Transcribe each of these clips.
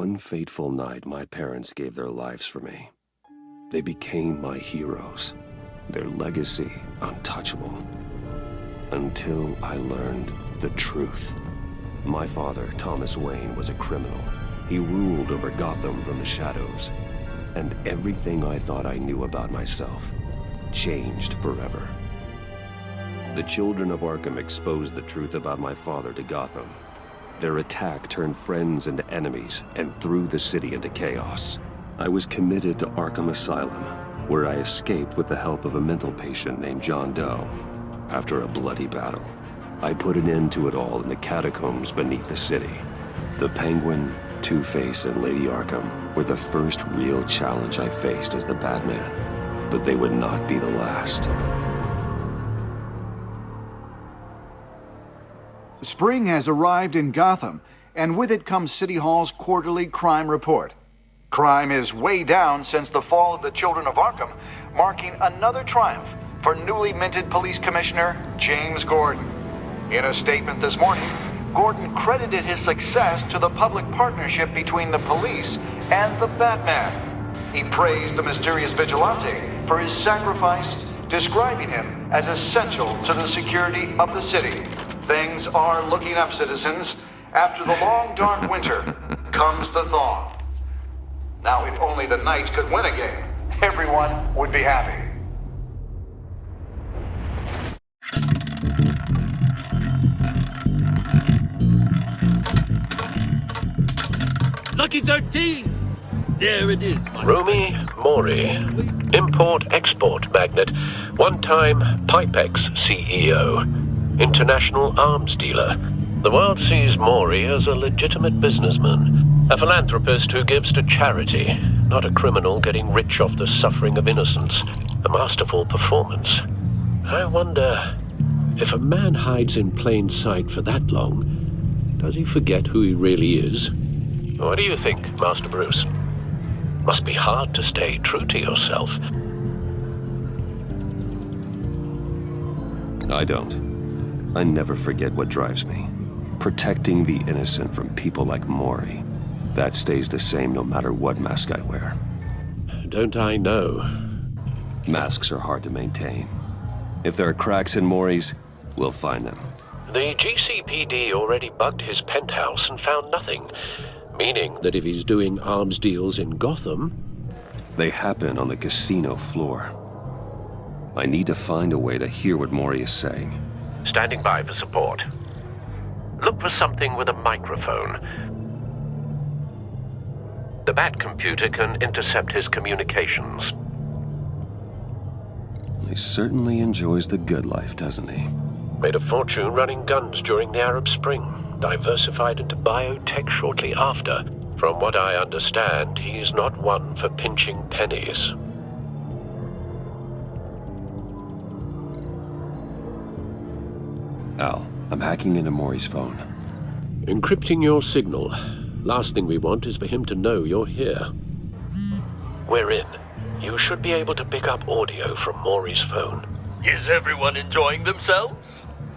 one fateful night, my parents gave their lives for me. They became my heroes, their legacy untouchable. Until I learned the truth. My father, Thomas Wayne, was a criminal. He ruled over Gotham from the shadows. And everything I thought I knew about myself changed forever. The children of Arkham exposed the truth about my father to Gotham. Their attack turned friends into enemies and threw the city into chaos. I was committed to Arkham Asylum, where I escaped with the help of a mental patient named John Doe. After a bloody battle, I put an end to it all in the catacombs beneath the city. The Penguin, Two-Face, and Lady Arkham were the first real challenge I faced as the Batman, but they would not be the last. Spring has arrived in Gotham, and with it comes City Hall's quarterly crime report. Crime is way down since the fall of the Children of Arkham, marking another triumph for newly minted Police Commissioner James Gordon. In a statement this morning, Gordon credited his success to the public partnership between the police and the Batman. He praised the mysterious vigilante for his sacrifice, describing him as essential to the security of the city. Things are looking up, citizens. After the long, dark winter comes the thaw. Now, if only the Knights could win a game, everyone would be happy. Lucky 13! There it is, my Rumi Mori, import-export magnate, one-time Pipex CEO, international arms dealer. The world sees Mori as a legitimate businessman, a philanthropist who gives to charity, not a criminal getting rich off the suffering of innocence. A masterful performance. I wonder, if a man hides in plain sight for that long, does he forget who he really is? What do you think, Master Bruce? Must be hard to stay true to yourself. I don't. I never forget what drives me. Protecting the innocent from people like Mori. That stays the same no matter what mask I wear. Don't I know? Masks are hard to maintain. If there are cracks in Mori's, we'll find them. The GCPD already bugged his penthouse and found nothing. Meaning that if he's doing arms deals in Gotham... They happen on the casino floor. I need to find a way to hear what Mori is saying. Standing by for support. Look for something with a microphone. The Bat computer can intercept his communications. He certainly enjoys the good life, doesn't he? Made a fortune running guns during the Arab Spring. Diversified into biotech shortly after. From what I understand, he's not one for pinching pennies. Al, I'm hacking into Mori's phone. Encrypting your signal. Last thing we want is for him to know you're here. We're in. You should be able to pick up audio from Mori's phone. Is everyone enjoying themselves?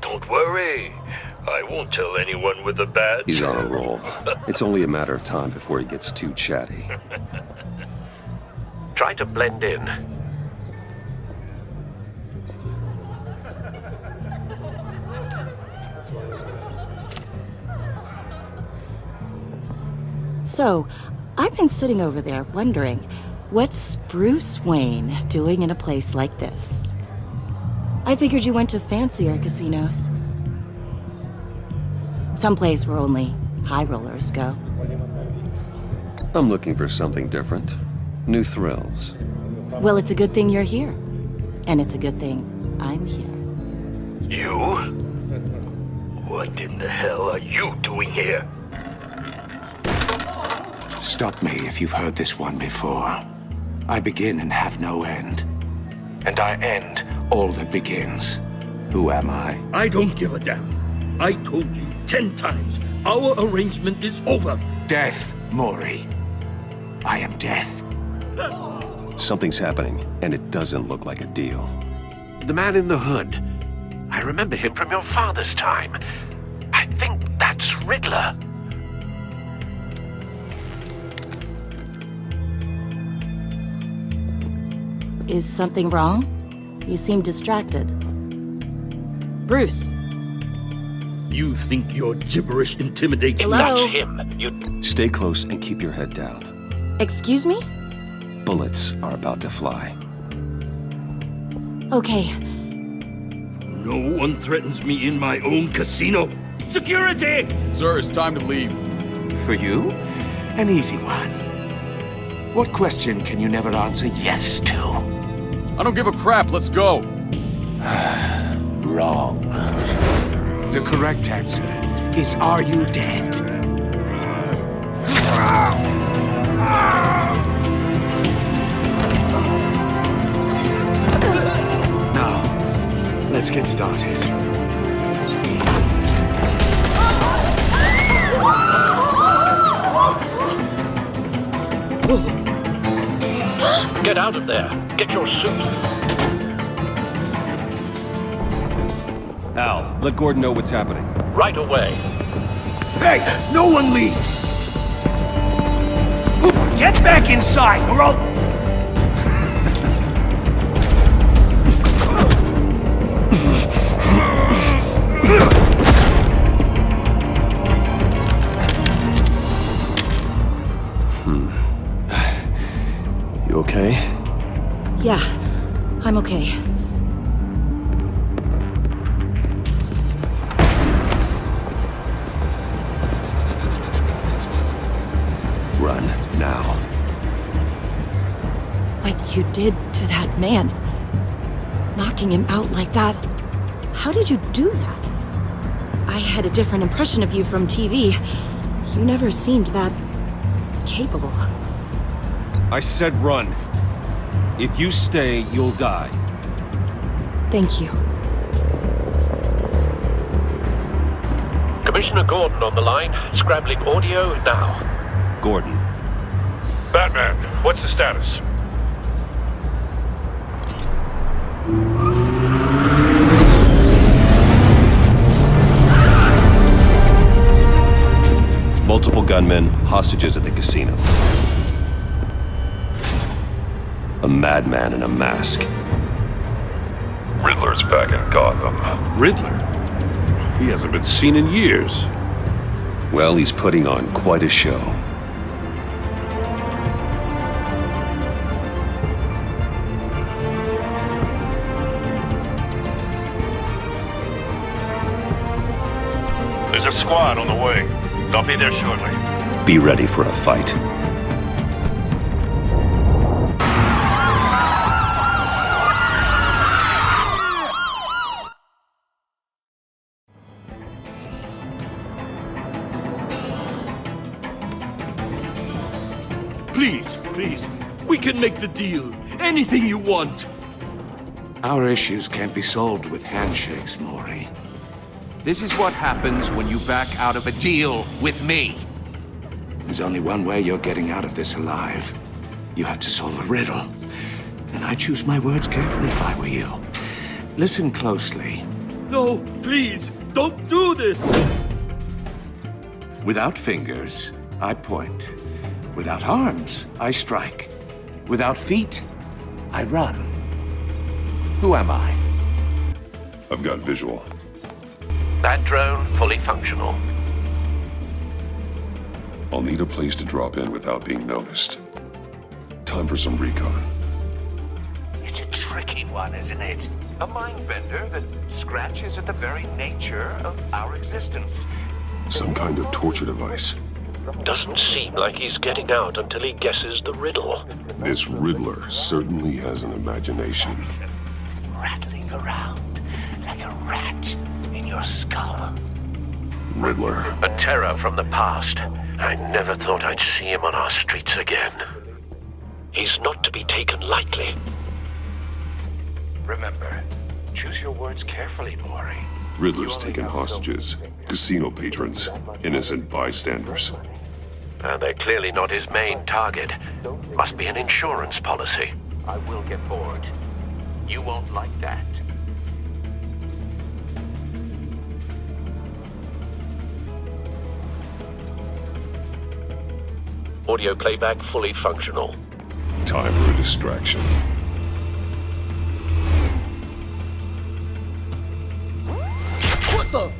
Don't worry. I won't tell anyone with a badge. He's on a roll. It's only a matter of time before he gets too chatty. Try to blend in. So, I've been sitting over there wondering, what's Bruce Wayne doing in a place like this? I figured you went to fancier casinos. Someplace where only high rollers go. I'm looking for something different. New thrills. Well, it's a good thing you're here. And it's a good thing I'm here. You? What in the hell are you doing here? Stop me if you've heard this one before. I begin and have no end. And I end all that begins. Who am I? I don't give a damn. I told you 10 times, our arrangement is over. Death, Mori. I am death. Something's happening, and it doesn't look like a deal. The man in the hood. I remember him from your father's time. I think that's Riddler. Is something wrong? You seem distracted. Bruce. You think your gibberish intimidates me? Hello? That's him. You... Stay close and keep your head down. Excuse me? Bullets are about to fly. Okay. No one threatens me in my own casino. Security! Sir, it's time to leave. For you, an easy one. What question can you never answer yes to? I don't give a crap, let's go. Wrong. The correct answer is, are you dead? Now, let's get started. Get out of there. Get your suit. Al, let Gordon know what's happening. Right away. Hey, no one leaves! Get back inside, or I'll... You okay? Yeah, I'm okay. Run, now. What you did to that man, knocking him out like that, how did you do that? I had a different impression of you from TV. You never seemed that capable. I said run. If you stay, you'll die. Thank you. Commissioner Gordon on the line. Scrabbling audio now. Gordon. Batman, what's the status? Multiple gunmen, hostages at the casino. A madman in a mask. Riddler's back in Gotham. Riddler? He hasn't been seen in years. Well, he's putting on quite a show. There's a squad on the way. They'll be there shortly. Be ready for a fight. Please, please, we can make the deal. Anything you want. Our issues can't be solved with handshakes, Maury. This is what happens when you back out of a deal with me. There's only one way you're getting out of this alive. You have to solve a riddle. And I choose my words carefully if I were you. Listen closely. No, please, don't do this! Without fingers, I point. Without arms, I strike. Without feet, I run. Who am I? I've got visual. That drone fully functional. I'll need a place to drop in without being noticed. Time for some recon. It's a tricky one, isn't it? A mind bender that scratches at the very nature of our existence. Some kind of torture device. Doesn't seem like he's getting out until he guesses the riddle. This Riddler certainly has an imagination. Rattling around like a rat in your skull. Riddler. A terror from the past. I never thought I'd see him on our streets again. He's not to be taken lightly. Remember, choose your words carefully, Maury. Riddler's taken hostages, casino patrons, innocent bystanders. They're clearly not his main target. Must be an insurance policy. I will get bored. You won't like that. Audio playback fully functional. Time for a distraction. Gotham!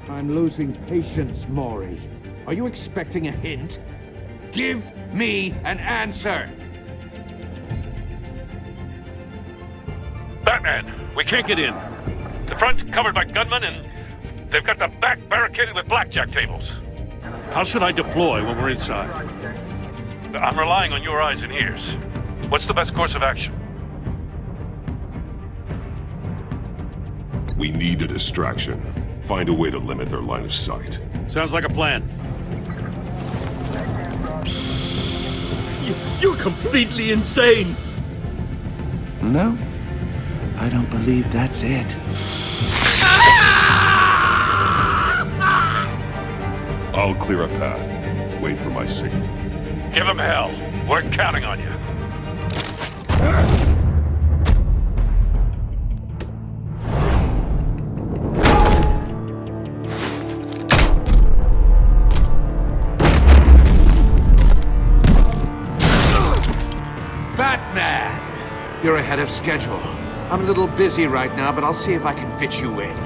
I'm losing patience, Maury. Are you expecting a hint? Give me an answer! Batman, we can't get in. The front's covered by gunmen, and they've got the back barricaded with blackjack tables. How should I deploy when we're inside? I'm relying on your eyes and ears. What's the best course of action? We need a distraction. Find a way to limit their line of sight. Sounds like a plan. You're completely insane! No, I don't believe that's it. I'll clear a path. Wait for my signal. Give him hell. We're counting on you. Batman! You're ahead of schedule. I'm a little busy right now, but I'll see if I can fit you in.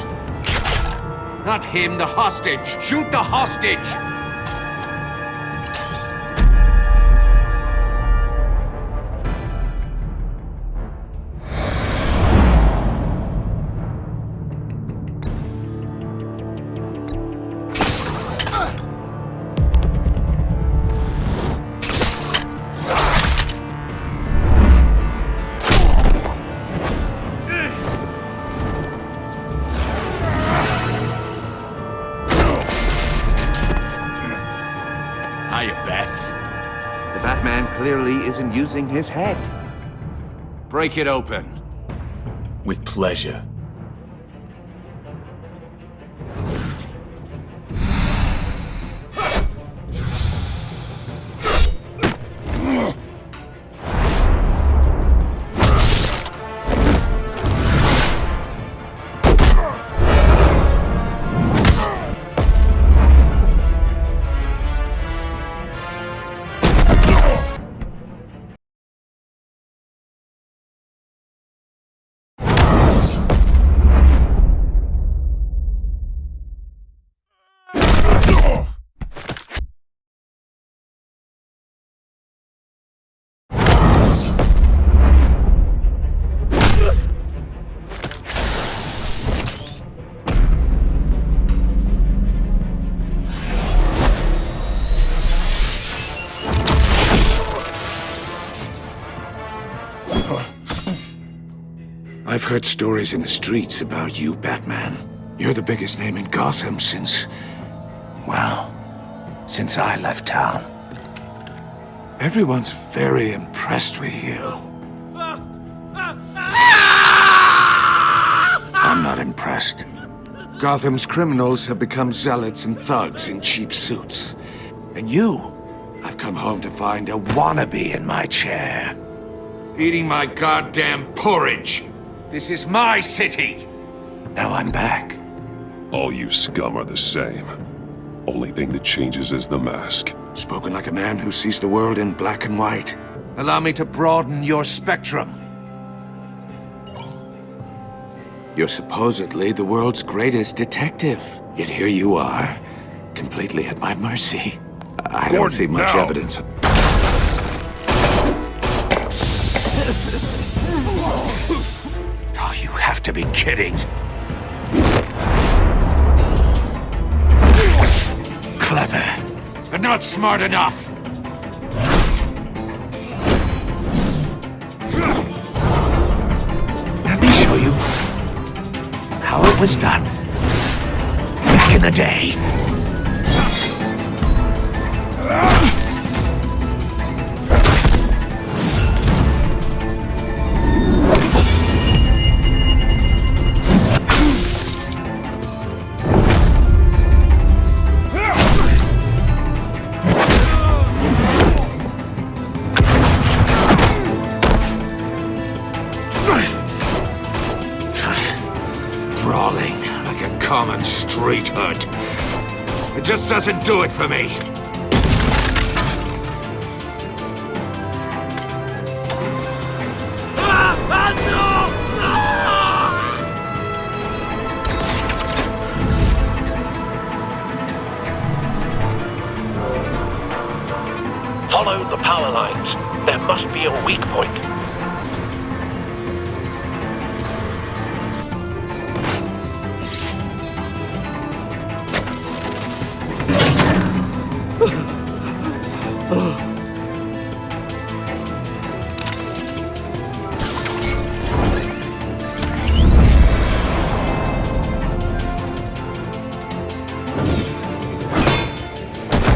Not him, the hostage! Shoot the hostage! The Batman clearly isn't using his head. Break it open. With pleasure. I've heard stories in the streets about you, Batman. You're the biggest name in Gotham since... well, since I left town. Everyone's very impressed with you. I'm not impressed. Gotham's criminals have become zealots and thugs in cheap suits. And you, I've come home to find a wannabe in my chair. Eating my goddamn porridge. This is my city! Now I'm back. All you scum are the same. Only thing that changes is the mask. Spoken like a man who sees the world in black and white. Allow me to broaden your spectrum. You're supposedly the world's greatest detective. Yet here you are, completely at my mercy. I don't see much evidence. Oh, you have to be kidding. Clever, but not smart enough. Let me show you how it was done back in the day. crawling like a common street hood. It just doesn't do it for me. Follow the power lines. There must be a weak point.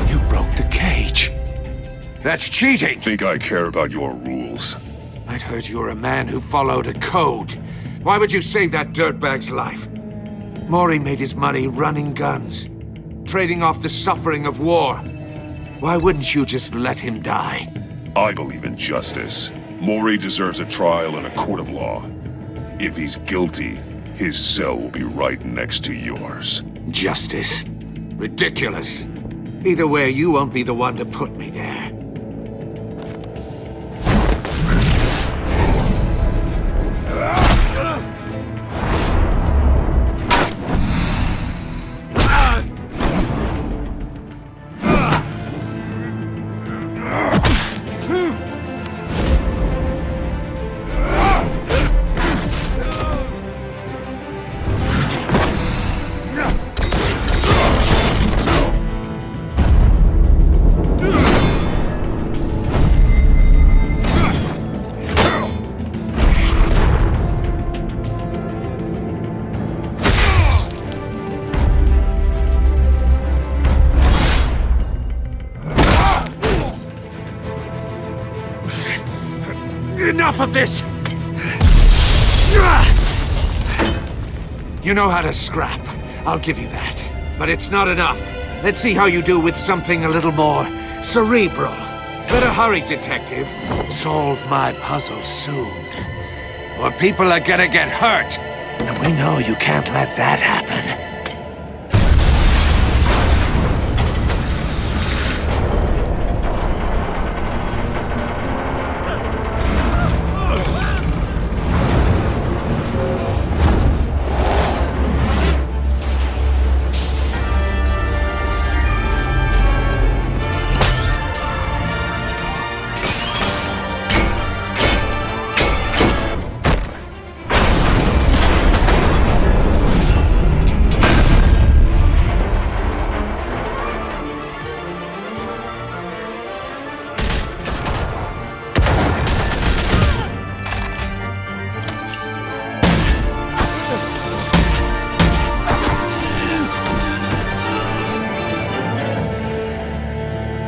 You broke the cage. That's cheating! Think I care about your rules? I'd heard you were a man who followed a code. Why would you save that dirtbag's life? Maury made his money running guns, trading off the suffering of war. Why wouldn't you just let him die? I believe in justice. Maury deserves a trial in a court of law. If he's guilty, his cell will be right next to yours. Justice? Ridiculous. Either way, you won't be the one to put me there. Enough of this! You know how to scrap. I'll give you that. But it's not enough. Let's see how you do with something a little more cerebral. Better hurry, detective. Solve my puzzle soon. Or people are gonna get hurt. And we know you can't let that happen.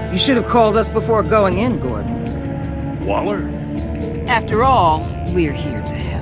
You should have called us before going in, Gordon. Waller? After all, we're here to help.